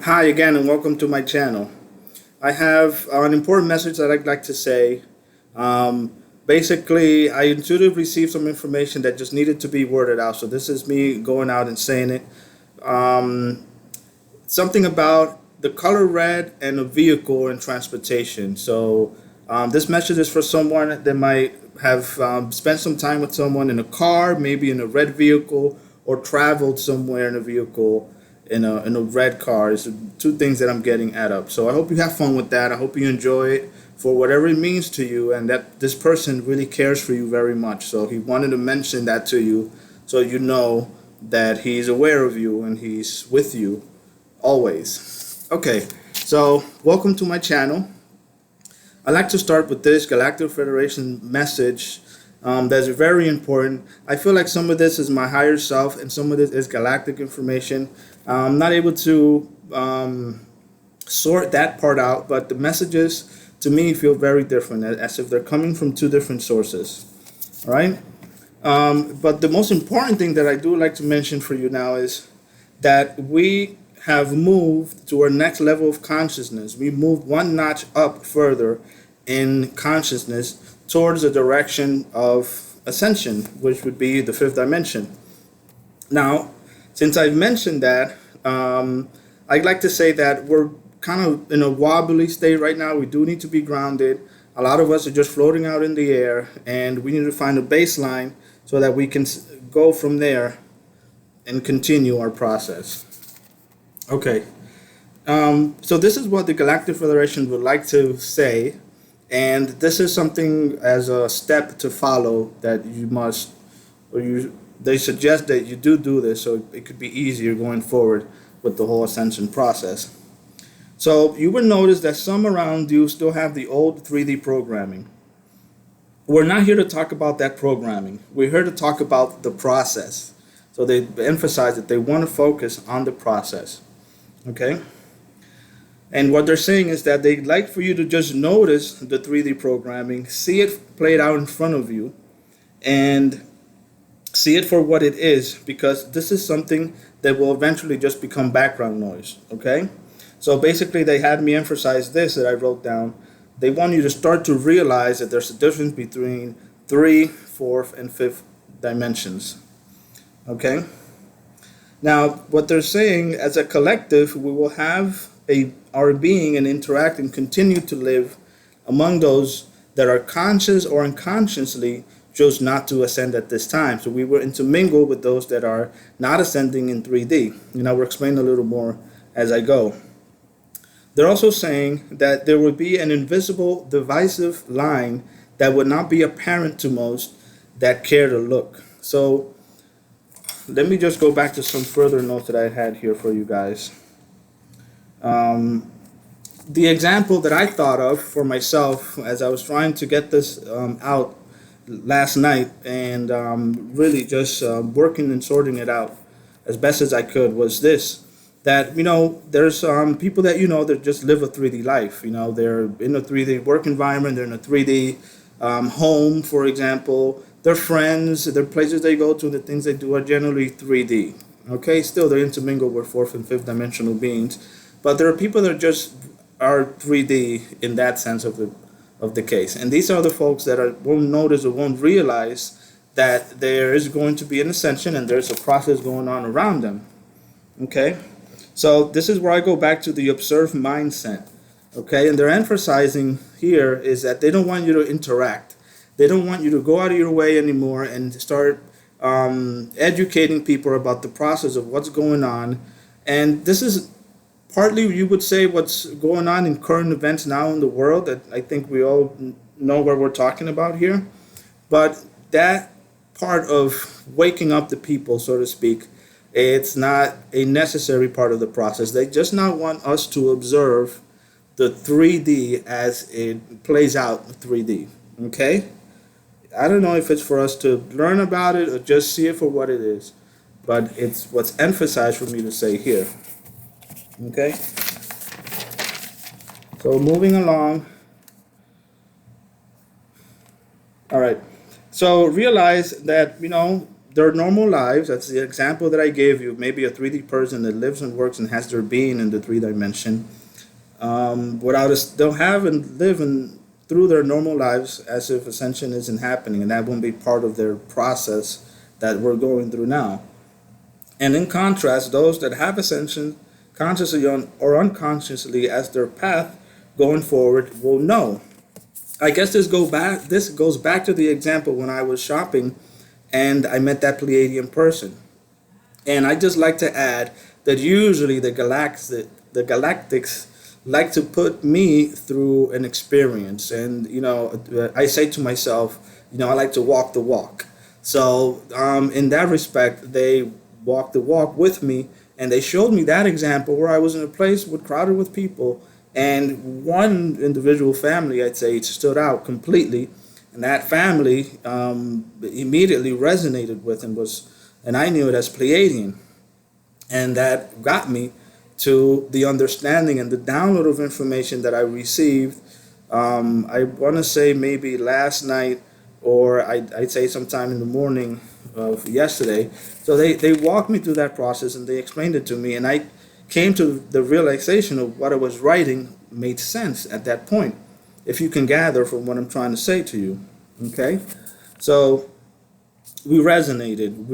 Hi again, and welcome to my channel. I have an important message that I'd like to say. Basically, I intuitively received some information that just needed to be worded out. So this is me going out and saying it. Something about the color red and a vehicle and transportation. So this message is for someone that might have spent some time with someone in a car, maybe in a red vehicle, or traveled somewhere in a vehicle in a red car. Is two things that I'm getting add up. So I hope you have fun with that. I hope you enjoy it for whatever it means to you, and that this person really cares for you very much. So he wanted to mention that to you, so you know that he's aware of you and he's with you always. Okay, so welcome to my channel. I like to start with this Galactic Federation message that's very important. I feel like some of this is my higher self and some of this is galactic information. I'm not able to sort that part out, but the messages to me feel very different, as if they're coming from two different sources. All right? But the most important thing that I do like to mention for you now is that we have moved to our next level of consciousness. We moved one notch up further in consciousness towards the direction of ascension, which would be the fifth dimension. Now, since I've mentioned that, I'd like to say that we're kind of in a wobbly state right now. We do need to be grounded. A lot of us are just floating out in the air, and we need to find a baseline so that we can go from there and continue our process. Okay, so this is what the Galactic Federation would like to say, and this is something as a step to follow that you must, they suggest that you do this so it could be easier going forward with the whole ascension process. So you will notice that some around you still have the old 3D programming. We're not here to talk about that programming. We're here to talk about the process. So they emphasize that they want to focus on the process. Okay? And what they're saying is that they'd like for you to just notice the 3D programming, see it played out in front of you, and see it for what it is, because this is something that will eventually just become background noise. Okay? So basically, they had me emphasize this that I wrote down. They want you to start to realize that there's a difference between 3, 4th, and 5th dimensions. Okay? Now, what they're saying, as a collective, we will have our being and interact and continue to live among those that are conscious or unconsciously chose not to ascend at this time. So we were intermingled with those that are not ascending in 3D. And I will explain a little more as I go. They're also saying that there would be an invisible, divisive line that would not be apparent to most that care to look. So let me just go back to some further notes that I had here for you guys. The example that I thought of for myself as I was trying to get this out last night and really just working and sorting it out as best as I could was this. That, there's people that, that just live a 3D life. They're in a 3D work environment. They're in a 3D home, for example. Their friends, their places they go to, the things they do are generally 3D. Okay, still they're intermingled with 4th and 5th dimensional beings. But there are people that just are 3D in that sense of the case. And these are the folks that won't notice or won't realize that there is going to be an ascension and there's a process going on around them. Okay? So this is where I go back to the observed mindset. Okay? And they're emphasizing here is that they don't want you to interact. They don't want you to go out of your way anymore and start educating people about the process of what's going on. And this is partly, you would say, what's going on in current events now in the world, that I think we all know what we're talking about here. But that part of waking up the people, so to speak, it's not a necessary part of the process. They just not want us to observe the 3D as it plays out 3D. Okay? I don't know if it's for us to learn about it or just see it for what it is. But it's what's emphasized for me to say here. Okay? So moving along. All right. So realize that, their normal lives. That's the example that I gave you. Maybe a 3D person that lives and works and has their being in the three dimension, without us, they'll have and live and through their normal lives as if ascension isn't happening, and that won't be part of their process that we're going through now. And in contrast, those that have ascension, consciously or unconsciously, as their path going forward, will know. I guess this go back. This goes back to the example when I was shopping, and I met that Pleiadian person. And I just like to add that usually the galactics like to put me through an experience, and I say to myself, I like to walk the walk. So in that respect, they walked the walk with me, and they showed me that example where I was in a place crowded with people, and one individual family, I'd say, stood out completely, and that family immediately resonated with and I knew it as Pleiadian, and that got me to the understanding and the download of information that I received. I want to say maybe last night, or I'd say sometime in the morning of yesterday. So they walked me through that process and they explained it to me, and I came to the realization of what I was writing made sense at that point, if you can gather from what I'm trying to say to you. Okay? So we resonated,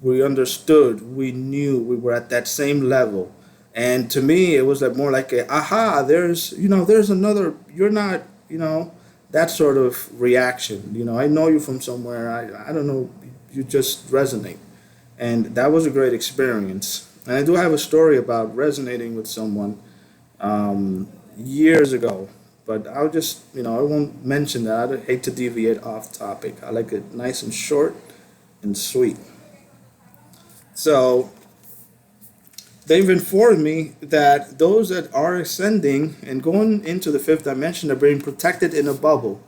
we understood, we knew we were at that same level. And to me, it was more like there's another, you're not, that sort of reaction. I know you from somewhere, I don't know, you just resonate. And that was a great experience. And I do have a story about resonating with someone years ago, but I'll just, I won't mention that. I hate to deviate off topic. I like it nice and short and sweet. So they've informed me that those that are ascending and going into the fifth dimension are being protected in a bubble.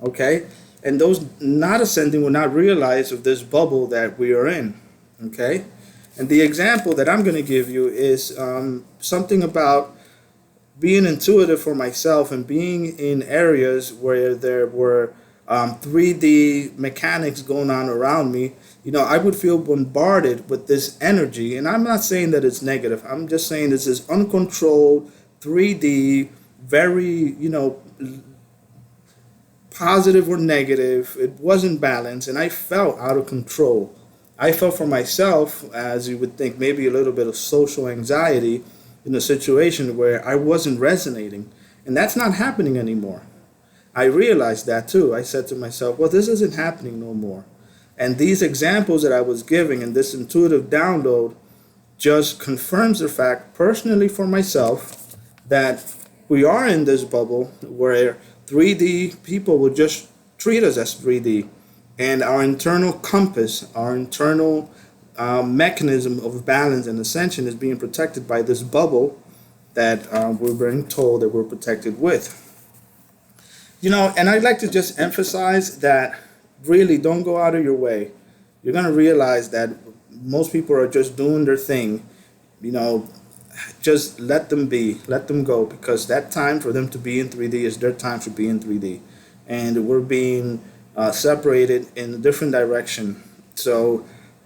Okay? And those not ascending will not realize of this bubble that we are in. Okay? And the example that I'm going to give you is something about being intuitive for myself and being in areas where there were 3D mechanics going on around me. I would feel bombarded with this energy. And I'm not saying that it's negative. I'm just saying this is uncontrolled, 3D, very, positive or negative. It wasn't balanced, and I felt out of control. I felt for myself, as you would think, maybe a little bit of social anxiety in a situation where I wasn't resonating. And that's not happening anymore. I realized that too. I said to myself, well, this isn't happening no more. And these examples that I was giving and this intuitive download just confirms the fact, personally for myself, that we are in this bubble where 3D people will just treat us as 3D. And our internal compass, our internal mechanism of balance and ascension is being protected by this bubble that we're being told that we're protected with. And I'd like to just emphasize that really don't go out of your way. You're going to realize that most people are just doing their thing. Just let them be, let them go, because that time for them to be in 3D is their time to be in 3D. And we're being separated in a different direction. So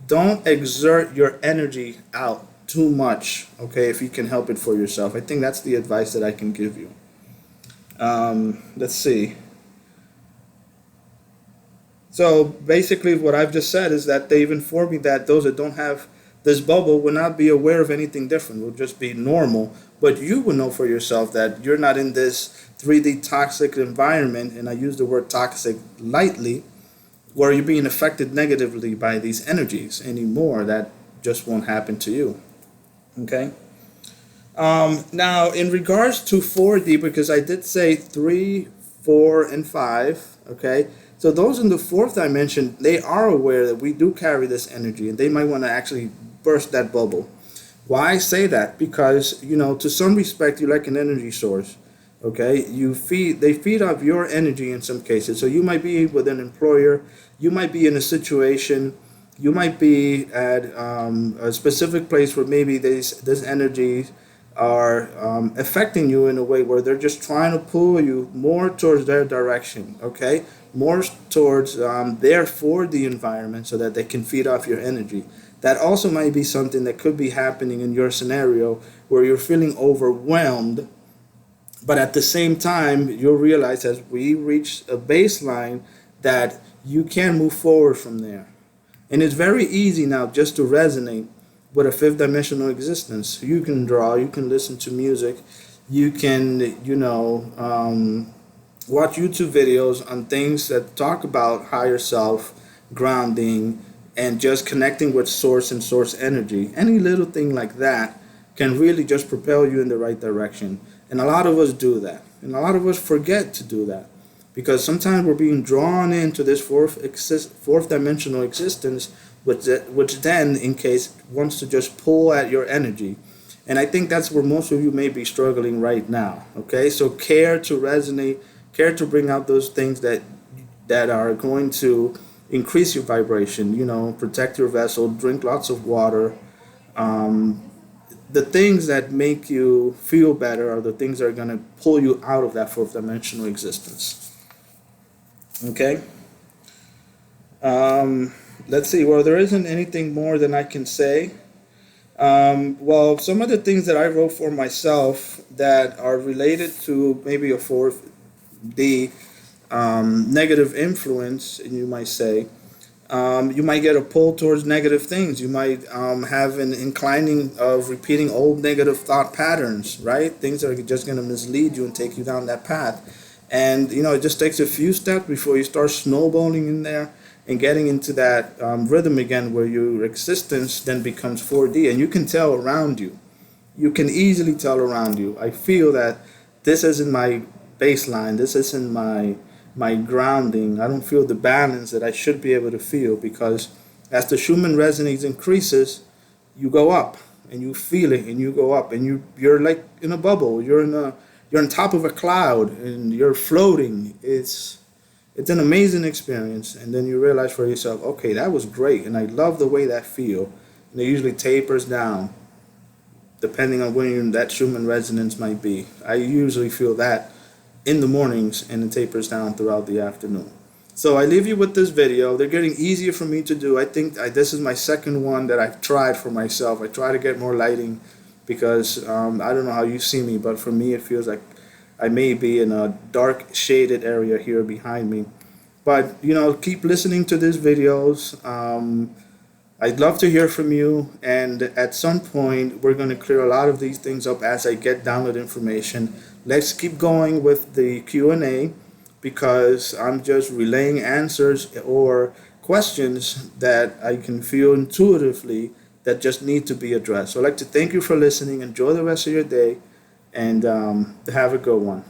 don't exert your energy out too much, okay, if you can help it for yourself. I think that's the advice that I can give you. Let's see. So basically what I've just said is that they've informed me that those that don't have this bubble will not be aware of anything different. Will just be normal. But you will know for yourself that you're not in this 3D toxic environment, and I use the word toxic lightly, where you're being affected negatively by these energies anymore. That just won't happen to you. Okay? Now, in regards to 4D, because I did say 3, 4, and 5, okay? So those in the fourth dimension, they are aware that we do carry this energy, and they might want to actually burst that bubble. Why I say that? Because, to some respect, you're like an energy source, okay? They feed off your energy in some cases. So you might be with an employer, you might be in a situation, you might be at a specific place where maybe this energy are affecting you in a way where they're just trying to pull you more towards their direction, okay? more towards there for the environment so that they can feed off your energy. That also might be something that could be happening in your scenario where you're feeling overwhelmed, but at the same time, you'll realize as we reach a baseline that you can move forward from there. And it's very easy now just to resonate with a fifth dimensional existence. You can draw, you can listen to music, you can, watch YouTube videos on things that talk about higher self, grounding, and just connecting with source and source energy. Any little thing like that can really just propel you in the right direction. And a lot of us do that. And a lot of us forget to do that. Because sometimes we're being drawn into this fourth dimensional existence, which then, in case, wants to just pull at your energy. And I think that's where most of you may be struggling right now. Okay, so care to resonate, care to bring out those things that are going to increase your vibration. Protect your vessel, drink lots of water. The things that make you feel better are the things that are going to pull you out of that fourth dimensional existence. Okay. Let's see. Well, there isn't anything more than I can say. Well, some of the things that I wrote for myself that are related to maybe a 4D negative influence, you might say. You might get a pull towards negative things. You might have an inclining of repeating old negative thought patterns, right? Things that are just going to mislead you and take you down that path. And, it just takes a few steps before you start snowballing in there and getting into that rhythm again where your existence then becomes 4D. And you can tell around you. You can easily tell around you. I feel that this isn't my baseline. This isn't my grounding. I don't feel the balance that I should be able to feel, because as the Schumann resonance increases, you go up and you feel it and you go up and you're like in a bubble. You're on top of a cloud and you're floating. It's an amazing experience. And then you realize for yourself, okay, that was great, and I love the way that feel. And it usually tapers down depending on when that Schumann resonance might be. I usually feel that in the mornings, and it tapers down throughout the afternoon. So I leave you with this video. They're getting easier for me to do. I think this is my second one that I've tried for myself. I try to get more lighting because I don't know how you see me, but for me it feels like I may be in a dark shaded area here behind me. But keep listening to these videos. I'd love to hear from you, and at some point we're going to clear a lot of these things up as I get download information. Let's keep going with the Q&A, because I'm just relaying answers or questions that I can feel intuitively that just need to be addressed. So I'd like to thank you for listening. Enjoy the rest of your day, and have a good one.